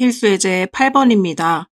필수 예제 8번입니다.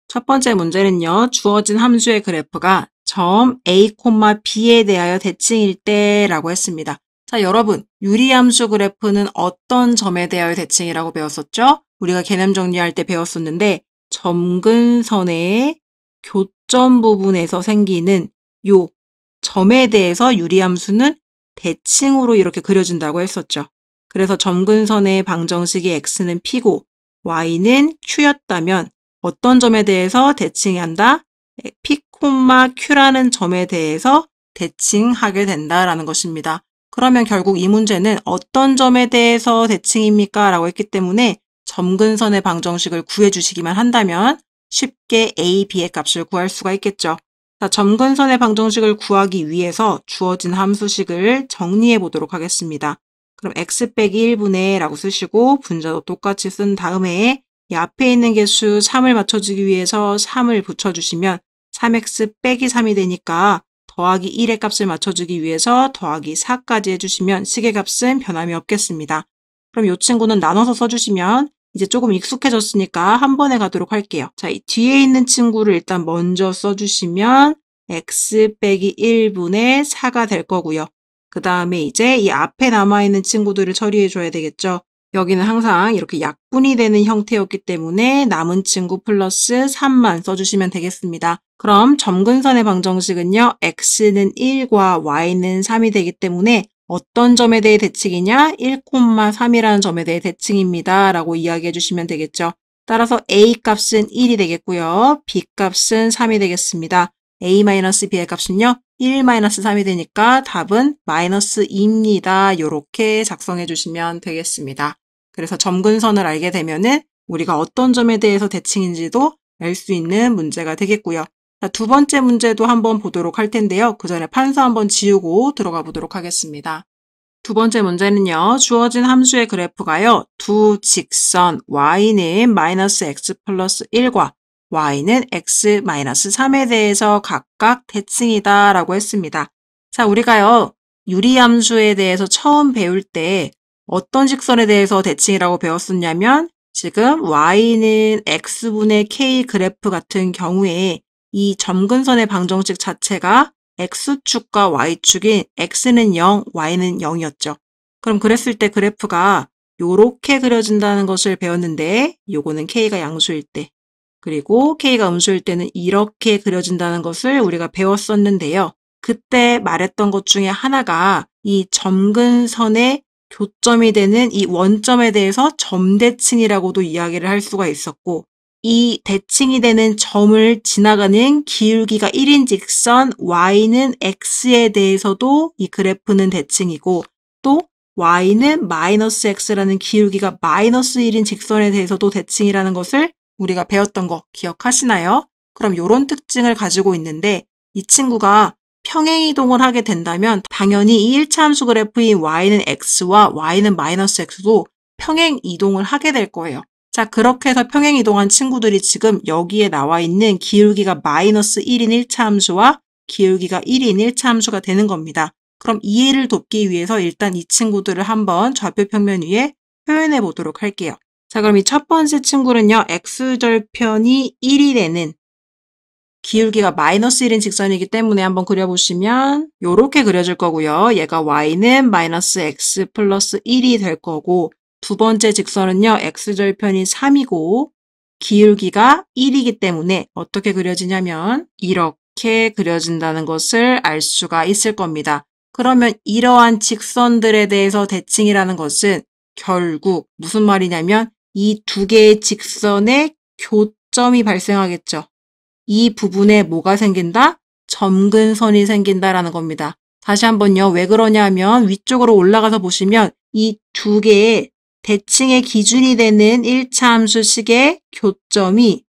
첫 번째 문제는요. 주어진 함수의 그래프가 점 A, B에 대하여 대칭일 때라고 했습니다. 자, 여러분, 유리함수 그래프는 어떤 점에 대하여 대칭이라고 배웠었죠? 우리가 개념 정리할 때 배웠었는데 점근선의 교점 부분에서 생기는 요 점에 대해서 유리함수는 대칭으로 이렇게 그려진다고 했었죠. 그래서 점근선의 방정식이 x는 p고 y는 q였다면 어떤 점에 대해서 대칭한다? p, q라는 점에 대해서 대칭하게 된다라는 것입니다. 그러면 결국 이 문제는 어떤 점에 대해서 대칭입니까? 라고 했기 때문에 점근선의 방정식을 구해주시기만 한다면 쉽게 a, b의 값을 구할 수가 있겠죠. 자, 점근선의 방정식을 구하기 위해서 주어진 함수식을 정리해 보도록 하겠습니다. 그럼 x 빼기 1분의 라고 쓰시고 분자도 똑같이 쓴 다음에 이 앞에 있는 개수 3을 맞춰주기 위해서 3을 붙여주시면 3x 빼기 3이 되니까 더하기 1의 값을 맞춰주기 위해서 더하기 4까지 해주시면 식의 값은 변함이 없겠습니다. 그럼 이 친구는 나눠서 써주시면 이제 조금 익숙해졌으니까 한 번에 가도록 할게요. 자, 이 뒤에 있는 친구를 일단 먼저 써주시면 x 빼기 1분의 4가 될 거고요. 그 다음에 이제 이 앞에 남아있는 친구들을 처리해줘야 되겠죠. 여기는 항상 이렇게 약분이 되는 형태였기 때문에 남은 친구 플러스 3만 써주시면 되겠습니다. 그럼 점근선의 방정식은요. x는 1과 y는 3이 되기 때문에 어떤 점에 대해 대칭이냐? 1,3이라는 점에 대해 대칭입니다. 라고 이야기해 주시면 되겠죠. 따라서 a 값은 1이 되겠고요. b 값은 3이 되겠습니다. a-b의 값은요. 1-3이 되니까 답은 -2입니다. 이렇게 작성해 주시면 되겠습니다. 그래서 점근선을 알게 되면은 우리가 어떤 점에 대해서 대칭인지도 알 수 있는 문제가 되겠고요. 자, 두 번째 문제도 한번 보도록 할 텐데요. 그 전에 판서 한번 지우고 들어가 보도록 하겠습니다. 두 번째 문제는요. 주어진 함수의 그래프가요. 두 직선 y는 -x 플러스 1과 y는 x 마이너스 3에 대해서 각각 대칭이다 라고 했습니다. 자, 우리가요. 유리함수에 대해서 처음 배울 때 어떤 직선에 대해서 대칭이라고 배웠었냐면 지금 y는 x분의 k 그래프 같은 경우에 이 점근선의 방정식 자체가 x축과 y축인 x는 0, y는 0이었죠. 그럼 그랬을 때 그래프가 요렇게 그려진다는 것을 배웠는데 요거는 k가 양수일 때 그리고 k가 음수일 때는 이렇게 그려진다는 것을 우리가 배웠었는데요. 그때 말했던 것 중에 하나가 이 점근선의 교점이 되는 이 원점에 대해서 점대칭이라고도 이야기를 할 수가 있었고 이 대칭이 되는 점을 지나가는 기울기가 1인 직선 y는 x에 대해서도 이 그래프는 대칭이고 또 y는 -x라는 기울기가 -1인 직선에 대해서도 대칭이라는 것을 우리가 배웠던 거 기억하시나요? 그럼 이런 특징을 가지고 있는데 이 친구가 평행이동을 하게 된다면 당연히 이 1차 함수 그래프인 y는 x와 y는 -x도 평행이동을 하게 될 거예요. 자, 그렇게 해서 평행이동한 친구들이 지금 여기에 나와 있는 기울기가 -1인 1차 함수와 기울기가 1인 1차 함수가 되는 겁니다. 그럼 이해를 돕기 위해서 일단 이 친구들을 한번 좌표 평면 위에 표현해 보도록 할게요. 자, 그럼 이 첫 번째 친구는요. x절편이 1이 되는 기울기가 -1인 직선이기 때문에 한번 그려보시면 이렇게 그려질 거고요. 얘가 y는 -x 플러스 1이 될 거고 두 번째 직선은요. x절편이 3이고 기울기가 1이기 때문에 어떻게 그려지냐면 이렇게 그려진다는 것을 알 수가 있을 겁니다. 그러면 이러한 직선들에 대해서 대칭이라는 것은 결국 무슨 말이냐면 이 두 개의 직선의 교점이 발생하겠죠. 이 부분에 뭐가 생긴다? 점근선이 생긴다라는 겁니다. 다시 한번요. 왜 그러냐면 위쪽으로 올라가서 보시면 이 두 개의 대칭의 기준이 되는 1차 함수식의 교점이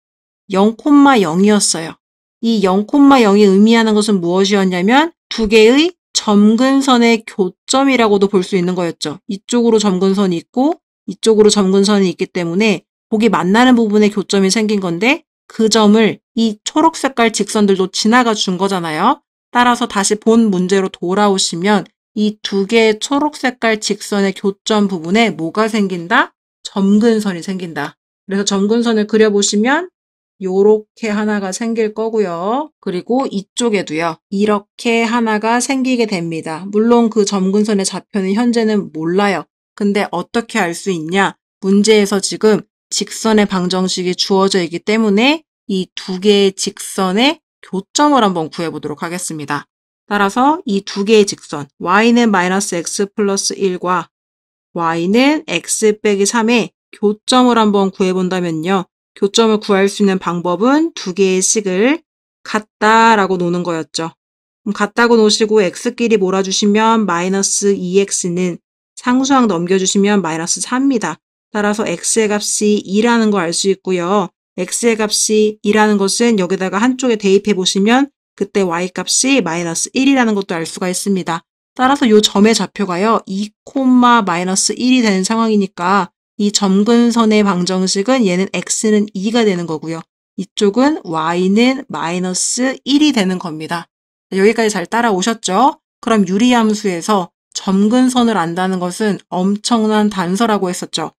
0,0이었어요. 이 0,0이 의미하는 것은 무엇이었냐면 두 개의 점근선의 교점이라고도 볼 수 있는 거였죠. 이쪽으로 점근선이 있고 이쪽으로 점근선이 있기 때문에 거기 만나는 부분에 교점이 생긴 건데 그 점을 이 초록 색깔 직선들도 지나가 준 거잖아요. 따라서 다시 본 문제로 돌아오시면 이 두 개의 초록 색깔 직선의 교점 부분에 뭐가 생긴다? 점근선이 생긴다. 그래서 점근선을 그려보시면 요렇게 하나가 생길 거고요. 그리고 이쪽에도요. 이렇게 하나가 생기게 됩니다. 물론 그 점근선의 좌표는 현재는 몰라요. 근데 어떻게 알 수 있냐? 문제에서 지금 직선의 방정식이 주어져 있기 때문에 이 두 개의 직선의 교점을 한번 구해보도록 하겠습니다. 따라서 이 두 개의 직선, y는 마이너스 x 플러스 1과 y는 x 빼기 3의 교점을 한번 구해본다면요. 교점을 구할 수 있는 방법은 두 개의 식을 같다라고 놓는 거였죠. 그럼 같다고 놓으시고 x끼리 몰아주시면 마이너스 2x는 상수항 넘겨주시면 마이너스 4입니다. 따라서 x의 값이 2라는 거 알 수 있고요. x의 값이 2라는 것은 여기다가 한쪽에 대입해 보시면 그때 y 값이 마이너스 1이라는 것도 알 수가 있습니다. 따라서 이 점의 좌표가요. 2, 마이너스 1이 되는 상황이니까 이 점근선의 방정식은 얘는 x는 2가 되는 거고요. 이쪽은 y는 마이너스 1이 되는 겁니다. 여기까지 잘 따라오셨죠? 그럼 유리함수에서 점근선을 안다는 것은 엄청난 단서라고 했었죠.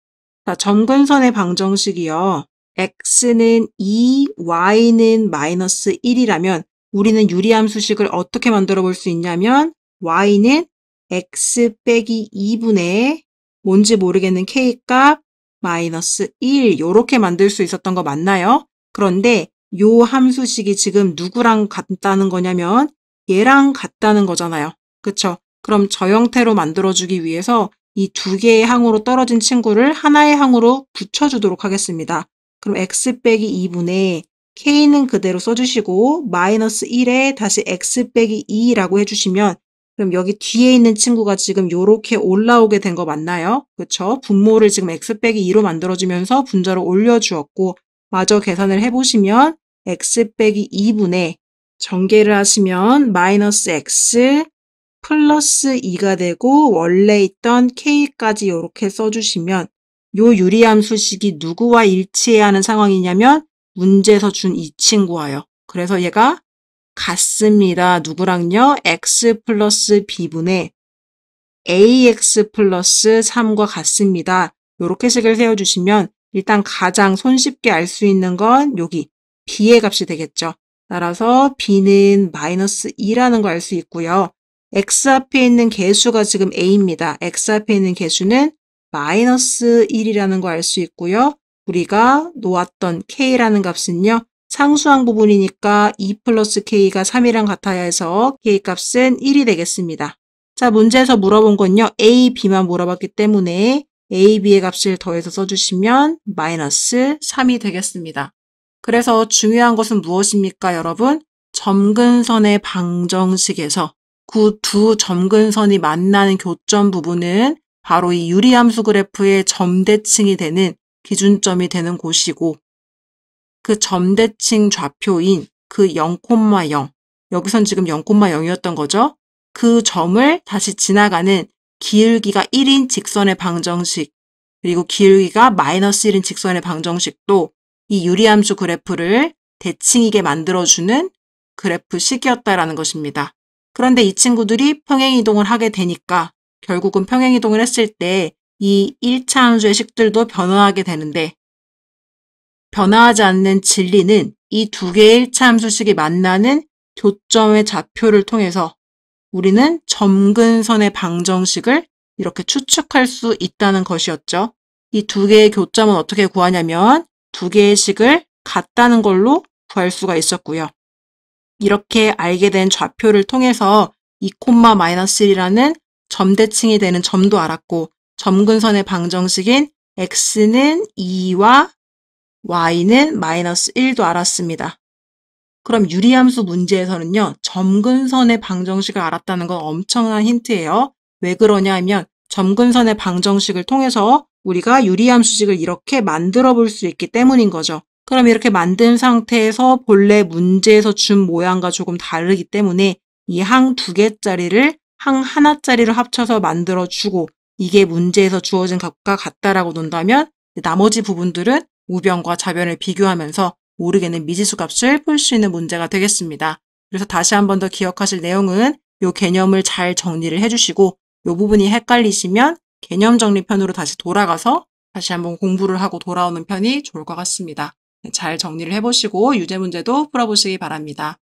자, 점근선의 방정식이요. x는 2, y는 마이너스 1이라면 우리는 유리함수식을 어떻게 만들어 볼 수 있냐면 y는 x 빼기 2분의 뭔지 모르겠는 k값 마이너스 1 이렇게 만들 수 있었던 거 맞나요? 그런데 요 함수식이 지금 누구랑 같다는 거냐면 얘랑 같다는 거잖아요. 그쵸? 그럼 저 형태로 만들어주기 위해서 이 두 개의 항으로 떨어진 친구를 하나의 항으로 붙여주도록 하겠습니다. 그럼 x 빼기 2분의 k는 그대로 써주시고 마이너스 1에 다시 x 빼기 2라고 해주시면 그럼 여기 뒤에 있는 친구가 지금 요렇게 올라오게 된 거 맞나요? 그쵸? 분모를 지금 x 빼기 2로 만들어주면서 분자로 올려주었고 마저 계산을 해보시면 x 빼기 2분의 전개를 하시면 마이너스 x 플러스 2가 되고 원래 있던 k까지 이렇게 써주시면 요 유리함수식이 누구와 일치해야 하는 상황이냐면 문제에서 준 이 친구와요. 그래서 얘가 같습니다. 누구랑요? x 플러스 b분의 ax 플러스 3과 같습니다. 이렇게 식을 세워주시면 일단 가장 손쉽게 알 수 있는 건 여기 b의 값이 되겠죠. 따라서 b는 마이너스 2라는 거 알 수 있고요. x 앞에 있는 개수가 지금 a입니다. x 앞에 있는 개수는 마이너스 1이라는 거 알 수 있고요. 우리가 놓았던 k라는 값은요. 상수항 부분이니까 2 플러스 k가 3이랑 같아야 해서 k 값은 1이 되겠습니다. 자, 문제에서 물어본 건요. a, b만 물어봤기 때문에 a, b의 값을 더해서 써주시면 마이너스 3이 되겠습니다. 그래서 중요한 것은 무엇입니까, 여러분? 점근선의 방정식에서 그 두 점근선이 만나는 교점 부분은 바로 이 유리함수 그래프의 점대칭이 되는 기준점이 되는 곳이고 그 점대칭 좌표인 그 0,0 여기선 지금 0,0이었던 거죠. 그 점을 다시 지나가는 기울기가 1인 직선의 방정식 그리고 기울기가 마이너스 1인 직선의 방정식도 이 유리함수 그래프를 대칭이게 만들어주는 그래프식이었다라는 것입니다. 그런데 이 친구들이 평행이동을 하게 되니까 결국은 평행이동을 했을 때 이 1차 함수의 식들도 변화하게 되는데 변화하지 않는 진리는 이 두 개의 1차 함수식이 만나는 교점의 좌표를 통해서 우리는 점근선의 방정식을 이렇게 추측할 수 있다는 것이었죠. 이 두 개의 교점은 어떻게 구하냐면 두 개의 식을 같다는 걸로 구할 수가 있었고요. 이렇게 알게 된 좌표를 통해서 2,-1이라는 점대칭이 되는 점도 알았고 점근선의 방정식인 x는 2와 y는 마이너스 1도 알았습니다. 그럼 유리함수 문제에서는요. 점근선의 방정식을 알았다는 건 엄청난 힌트예요. 왜 그러냐 하면 점근선의 방정식을 통해서 우리가 유리함수식을 이렇게 만들어 볼 수 있기 때문인 거죠. 그럼 이렇게 만든 상태에서 본래 문제에서 준 모양과 조금 다르기 때문에 이 항 두 개짜리를 항 하나짜리를 합쳐서 만들어주고 이게 문제에서 주어진 값과 같다라고 논다면 나머지 부분들은 우변과 좌변을 비교하면서 모르겠는 미지수 값을 풀 수 있는 문제가 되겠습니다. 그래서 다시 한 번 더 기억하실 내용은 이 개념을 잘 정리를 해주시고 이 부분이 헷갈리시면 개념 정리편으로 다시 돌아가서 다시 한번 공부를 하고 돌아오는 편이 좋을 것 같습니다. 잘 정리를 해보시고 유제 문제도 풀어보시기 바랍니다.